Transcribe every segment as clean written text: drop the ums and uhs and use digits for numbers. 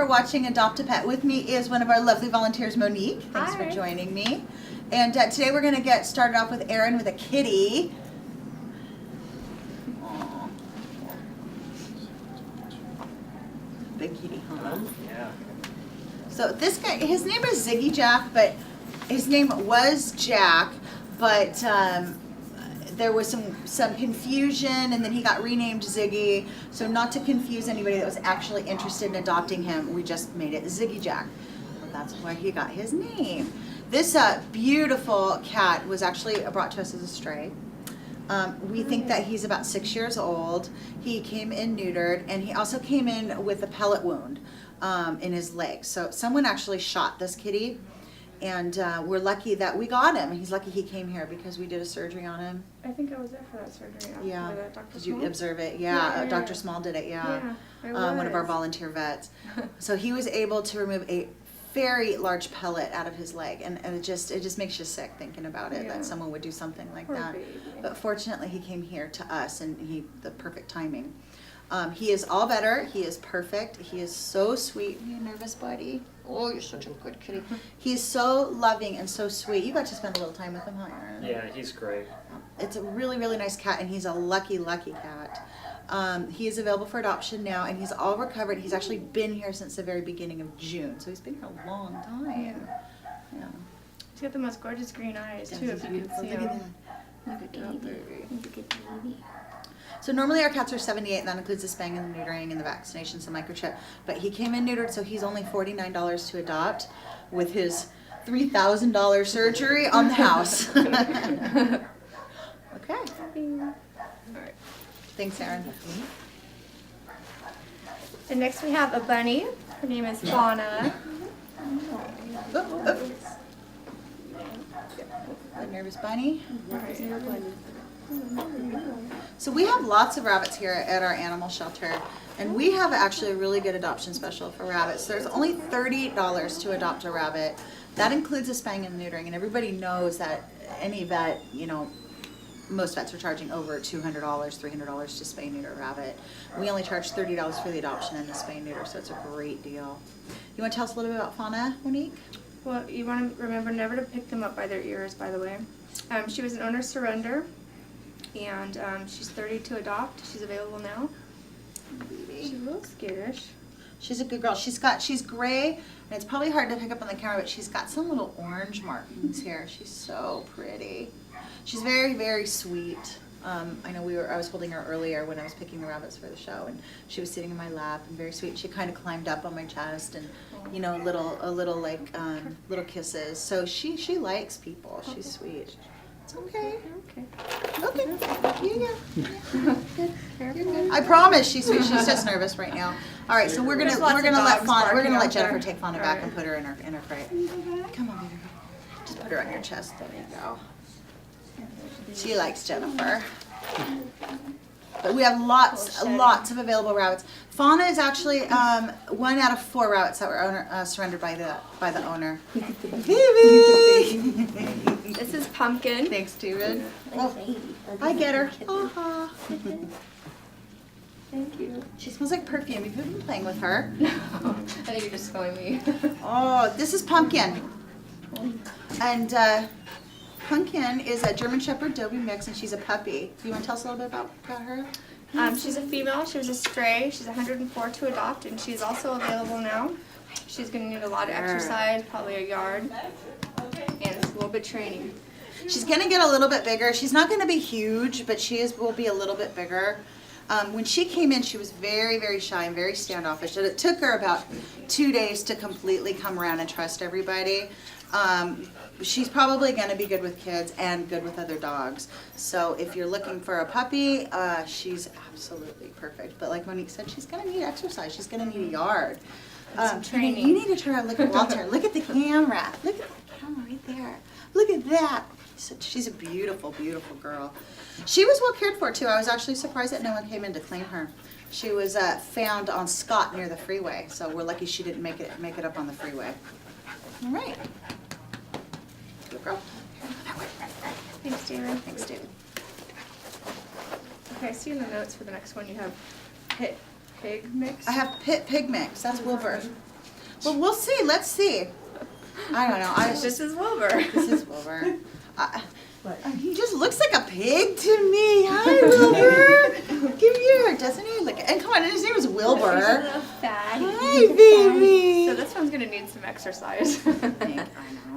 watching Adopt a Pet. With me is one of our lovely volunteers, Monique. Thanks Hi. for joining me. And today we're going to get started off with Aaron with a kitty. Aw. Big kitty, huh? Yeah. So this guy, his name is Ziggy Jack, but his name was Jack, but there was some confusion, and then he got renamed Ziggy. So not to confuse anybody that was actually interested in adopting him, we just made it Ziggy Jack. Well, that's where he got his name. This beautiful cat was actually brought to us as a stray. We think that he's about 6 years old. He came in neutered, and he also came in with a pellet wound in his leg. So someone actually shot this kitty, and we're lucky that we got him. He's lucky he came here because we did a surgery on him. I think I was there for that surgery. Yeah. With Dr. Did you Small? observe it? Yeah, Yeah. Dr. Small did it, yeah. I One of our was. volunteer vets. So he was able to remove a very large pellet out of his leg, and it just makes you sick thinking about it, Yeah. that someone would do something like Poor that. baby. But fortunately he came here to us, and the perfect timing. He is all better. He is perfect. He is so sweet. Are you nervous, buddy? Oh, you're such a good kitty. He's so loving and so sweet. You got to spend a little time with him, huh, Aaron? Yeah, he's great. It's a really, really nice cat, and he's a lucky, lucky cat. He is available for adoption now, and he's all recovered. He's actually been here since the very beginning of June, so he's been here a long time. Yeah. He's got the most gorgeous green eyes, too, He's if you can beautiful. see Look at him. that. Look at that baby. Look at baby. So normally our cats are $78, and that includes the spaying and the neutering and the vaccinations and microchip. But he came in neutered, so he's only $49 to adopt, with his $3,000 surgery on the house. Okay. All right. Thanks, Aaron. And next we have a bunny. Her name is Fauna. Oh. The nervous bunny. So we have lots of rabbits here at our animal shelter, and we have actually a really good adoption special for rabbits. There's only $30 to adopt a rabbit. That includes the spaying and the neutering, and everybody knows that any vet, most vets are charging over $200, $300 to spay and neuter a rabbit. We only charge $30 for the adoption and the spay and neuter, so it's a great deal. You want to tell us a little bit about Fauna, Monique? Well, you want to remember never to pick them up by their ears, by the way. She was an owner surrender, and she's 30 to adopt. She's available now. She's a little skittish. She's a good girl. She's gray, and it's probably hard to pick up on the camera, but she's got some little orange markings here. She's so pretty. She's very, very sweet. I know I was holding her earlier when I was picking the rabbits for the show, and she was sitting in my lap and very sweet. She kind of climbed up on my chest, and little kisses. So she likes people. She's sweet. It's okay. Okay. Okay. You're good. I promise she's sweet. She's just nervous right now. All right, so we're gonna There's lots let of dogs barking out Jennifer there. take Fauna All back right. and put her in her crate. Come on, baby. Just put her on your chest. There you go. She likes Jennifer. But we have lots of available rabbits. Fauna is actually 1 out of 4 rabbits that were surrendered by the owner. Baby. This is Pumpkin. Thanks, Steven. Like baby. I get her. Uh-huh. Thank you. She smells like perfume. Have you been playing with her? I think you're just calling me. Oh, this is Pumpkin. And Pumpkin is a German Shepherd Dobie mix, and she's a puppy. Do you want to tell us a little bit about her? She's a female. She was a stray. She's 104 to adopt, and she's also available now. She's going to need a lot of exercise, probably a yard, and a little bit training. She's going to get a little bit bigger. She's not going to be huge, but will be a little bit bigger. When she came in, she was very, very shy and very standoffish. And it took her about 2 days to completely come around and trust everybody. She's probably going to be good with kids and good with other dogs. So if you're looking for a puppy, she's absolutely perfect. But like Monique said, she's going to need exercise. She's going to need a yard. Some training. You need to turn around and look at Walter. Look at the camera. Look at the camera right there. Look at that. She's a beautiful, beautiful girl. She was well cared for, too. I was actually surprised that no one came in to claim her. She was found on Scott near the freeway, so we're lucky she didn't make it up on the freeway. All right. Good girl. Thanks, David. Thanks, David. Okay, I see in the notes for the next one you have pig mix. I have pig mix. That's Wilbur. Well, we'll see. Let's see. I don't know. This is Wilbur. This is Wilbur. What? He just looks like a pig to me. Hi, Wilbur. Give here, doesn't he? Like, and come on, his name is He's a Wilbur. little fat. Hi, baby. So this one's gonna need some exercise I know. and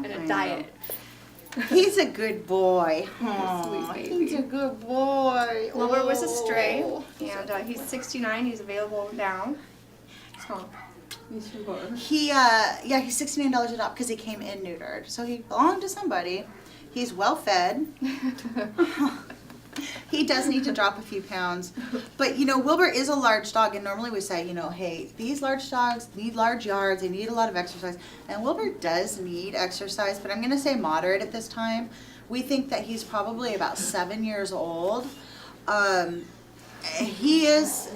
I a know. diet. He's a good boy. He's a Aw, sweet baby. he's a good boy. Wilbur was a Oh. stray, and he's 69. He's available now. So He's $69 a adopt because he came in neutered. So he belonged to somebody. He's well fed. He does need to drop a few pounds. But, you know, Wilbur is a large dog, and normally we say, you know, hey, these large dogs need large yards, they need a lot of exercise. And Wilbur does need exercise, but I'm going to say moderate at this time. We think that he's probably about 7 years old. He's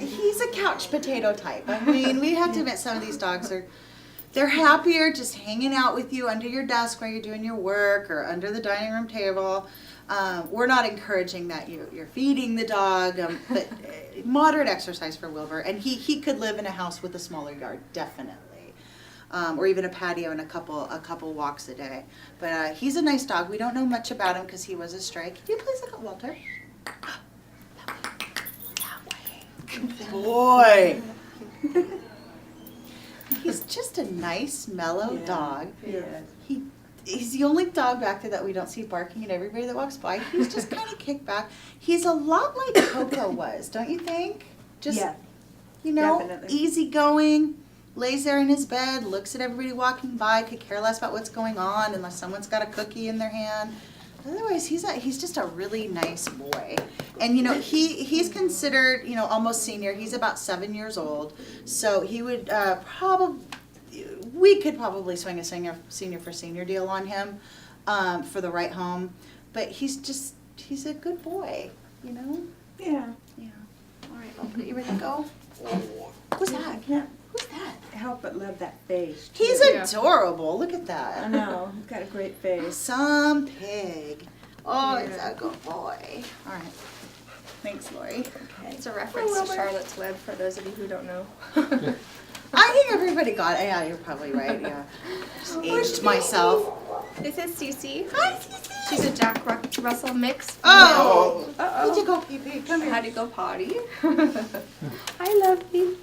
a couch potato type. I mean, we have to admit some of these dogs they're happier just hanging out with you under your desk while you're doing your work or under the dining room table. We're not encouraging that you're feeding the dog, but moderate exercise for Wilbur. And he could live in a house with a smaller yard, definitely. Or even a patio and a couple walks a day. But he's a nice dog. We don't know much about him because he was a stray. Can you please look at Walter? That way. Good boy. He's just a nice, mellow dog. Yeah. He's the only dog back there that we don't see barking at everybody that walks by. He's just kind of kicked back. He's a lot like Coco was, don't you think? Just, Yeah, you know, definitely. easygoing, lays there in his bed, looks at everybody walking by, could care less about what's going on unless someone's got a cookie in their hand. Otherwise, he's just a really nice boy. And, you know, he's considered, you know, almost senior. He's about 7 years old. So he would we could probably swing a senior for senior deal on him for the right home. But he's a good boy, you know? Yeah. Yeah. All right, Walter, you ready to go? Who's I that? can't Who's that? help but love that face. He's too. adorable. Look at I that. know. He's got a great face. Some pig. Oh, it's Yeah. a good boy. All right. Thanks, Lori. Okay. it's a reference to Wilbur. Charlotte's Web for those of you who don't know. I think everybody got it. Yeah, you're probably right. Yeah. Just aged myself. This is Cece. Hi, Cece. She's a Jack Russell mix. Oh. Uh-oh. Did you go pee-pee? Come Had here. to go potty. I love you.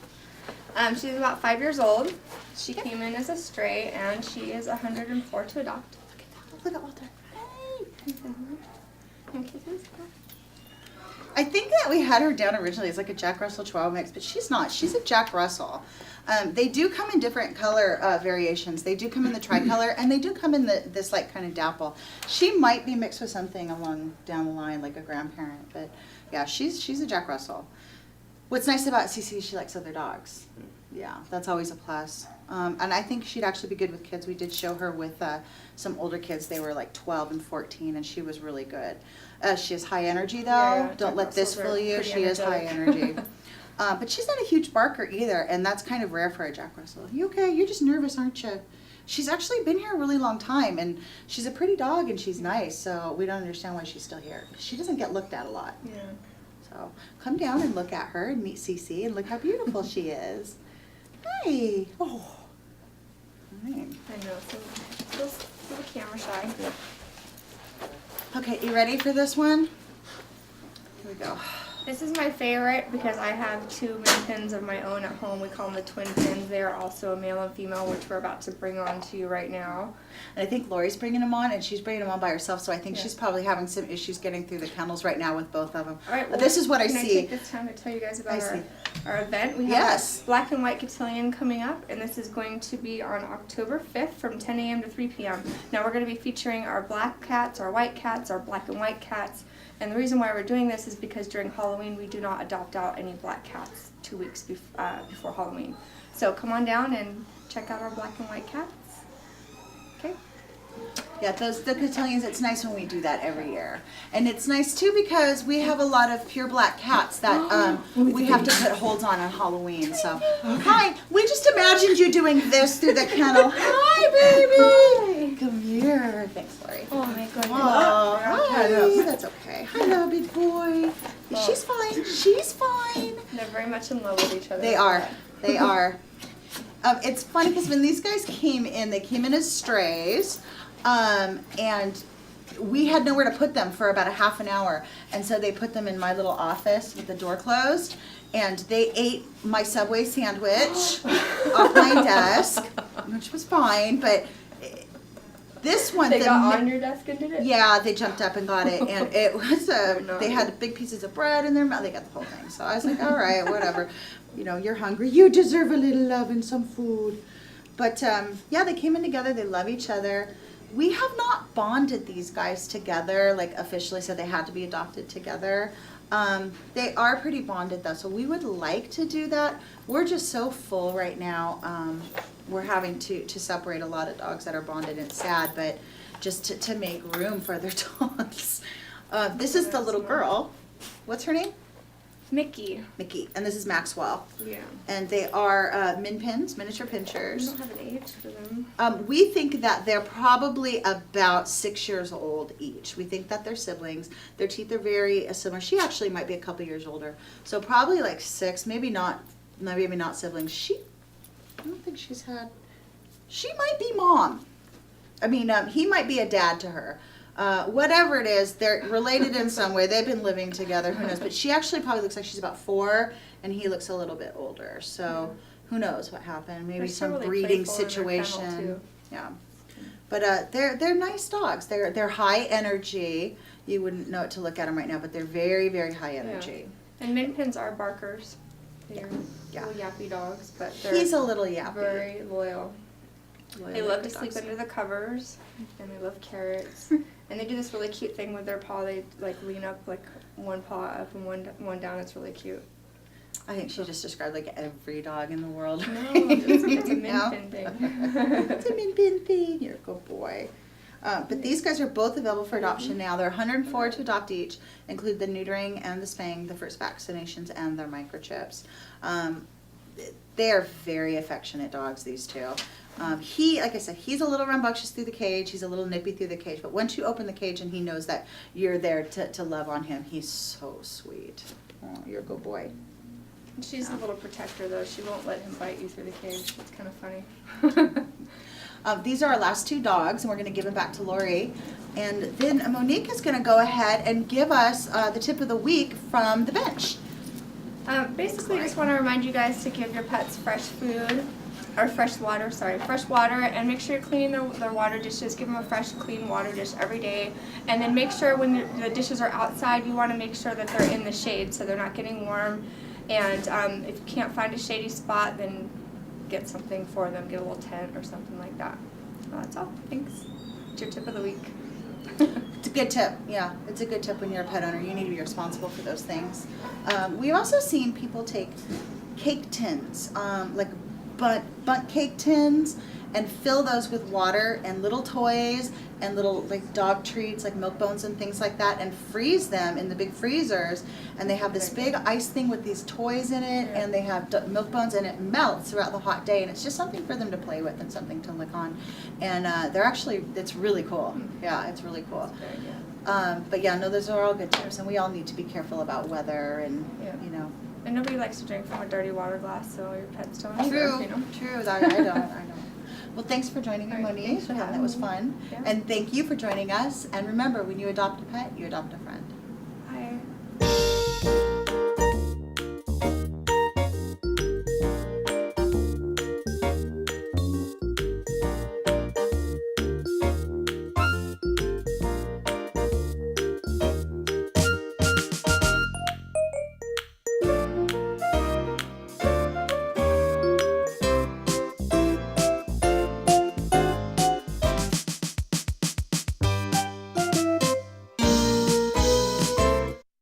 She's about 5 years old. She came in as a stray, and she is 104 to adopt. Look at Walter. Hey. And kisses. I think that we had her down originally as like a Jack Russell Chihuahua mix, but she's not. She's a Jack Russell. They do come in different color variations. They do come in the tricolor, and they do come in this like kind of dapple. She might be mixed with something along down the line, like a grandparent, but yeah, she's a Jack Russell. What's nice about Cece is she likes other dogs. Yeah, that's always a plus. And I think she'd actually be good with kids. We did show her with some older kids. They were like 12 and 14, and she was really good. She has high energy, though. Yeah, Don't Jack let this Russells are fool you. pretty She is high energetic. energy. But she's not a huge barker either, and that's kind of rare for a Jack Russell. You okay? You're just nervous, aren't you? She's actually been here a really long time, and she's a pretty dog, and she's nice, so we don't understand why she's still here. She doesn't get looked at a lot. Yeah. So come down and look at her and meet Cece, and look how beautiful she is. Hi. Oh. Right. I know. So little camera shy. Okay, you ready for this one? Here we go. This is my favorite because I have 2 mini pins of my own at home. We call them the twin pins. They are also a male and female, which we're about to bring on to you right now. And I think Lori's bringing them on, and she's bringing them on by herself, so I think Yeah. she's probably having some issues getting through the kennels right now with both of them. All right. This is what I can see. I take this time to tell you guys about I see. our event? We have Yes. Black and White Cotillion coming up, and this is going to be on October 5th from 10 a.m. to 3 p.m. Now we're going to be featuring our black cats, our white cats, our black and white cats. And the reason why we're doing this is because during Halloween we do not adopt out any black cats 2 weeks before Halloween. So come on down and check out our black and white cats. Okay? Yeah, the cotillions, it's nice when we do that every year. And it's nice too because we have a lot of pure black cats that we have to put holds on Halloween. So, hi, we just imagined you doing this through the kennel. Hi, baby. Come here. Thanks, Lori. Oh my goodness. Oh, hi. up. That's okay. Hello, big boy. She's fine. She's fine. They're very much in love with each other. They are. They are. It's funny because when these guys came in, they came in as strays, and we had nowhere to put them for about a half an hour, and so they put them in my little office with the door closed, and they ate my Subway sandwich off my desk, which was fine, but this one, They got on your desk and did it? yeah, they jumped up and got it, and it was naughty. they had big pieces of bread in their mouth. They got the whole thing. So I was like, all right, whatever. You know, you're hungry. You deserve a little love and some food. But yeah, they came in together. They love each other. We have not bonded these guys together, like officially said they had to be adopted together. They are pretty bonded though, so we would like to do that. We're just so full right now. We're having to separate a lot of dogs that are bonded, and it's sad, but just to make room for other dogs. This is the little girl. What's her name? Mickey. Mickey. And this is Maxwell. Yeah. And they are min pins, miniature We pinchers. don't have an age for them. We think that they're probably about 6 years old each. We think that they're siblings. Their teeth are very similar. She actually might be a couple years older. So probably like 6, maybe not siblings. I don't think she might be mom. I mean, he might be a dad to her. Whatever it is, they're related in some way. They've been living together, who knows? But she actually probably looks like she's about 4, and he looks a little bit older. So who knows what happened? Maybe They're still some really breeding playful in their kennel, situation. too. Yeah. But they're nice dogs. They're high energy. You wouldn't know it to look at them right now, but they're very, very high energy. And min pins are barkers. They're Yeah. little yappy dogs, but they're He's a little yappy. very loyal. Loyal They love to dogs. sleep under the covers, and they love carrots. And they do this really cute thing with their paw. They like lean up like one paw up and one down. It's really cute. I think she just described like every dog in the world. No, it's a min No? pin thing. It's a min pin thing. You're a good boy. But these guys are both available for adoption now. They're $104 to adopt each, include the neutering and the spaying, the first vaccinations, and their microchips. They are very affectionate dogs, these two. Like I said, he's a little rambunctious through the cage. He's a little nippy through the cage. But once you open the cage and he knows that you're there to love on him, he's so sweet. Oh, you're a good boy. She's a little protector though. She won't let him bite you through the cage. It's kind of funny. These are our last 2 dogs, and we're going to give them back to Lori. And then Monique is going to go ahead and give us the tip of the week from the bench. Basically, I just want to remind you guys to give your pets fresh food, or fresh water, and make sure you're cleaning their water dishes. Give them a fresh, clean water dish every day. And then make sure when the dishes are outside, you want to make sure that they're in the shade so they're not getting warm. And if you can't find a shady spot, then get something for them. Get a little tent or something like that. That's all. Thanks. It's your tip of the week. It's a good tip. Yeah, it's a good tip when you're a pet owner. You need to be responsible for those things. We've also seen people take cake tins, like bunt cake tins, and fill those with water and little toys and little like dog treats like milk bones and things like that, and freeze them in the big freezers. And they have this big ice thing with these toys in it, and they have milk bones, and it melts throughout the hot day, and it's just something for them to play with and something to lick on. And it's really cool. Yeah, it's really cool. But yeah, no, those are all good tips, and we all need to be careful about weather and, you know. And nobody likes to drink from a dirty water glass, so your pets don't either, True, you know? true. I don't. Well, thanks for joining me, All right, Monique. thanks for That having was me. fun. Yeah. And thank you for joining us. And remember, when you adopt a pet, you adopt a friend.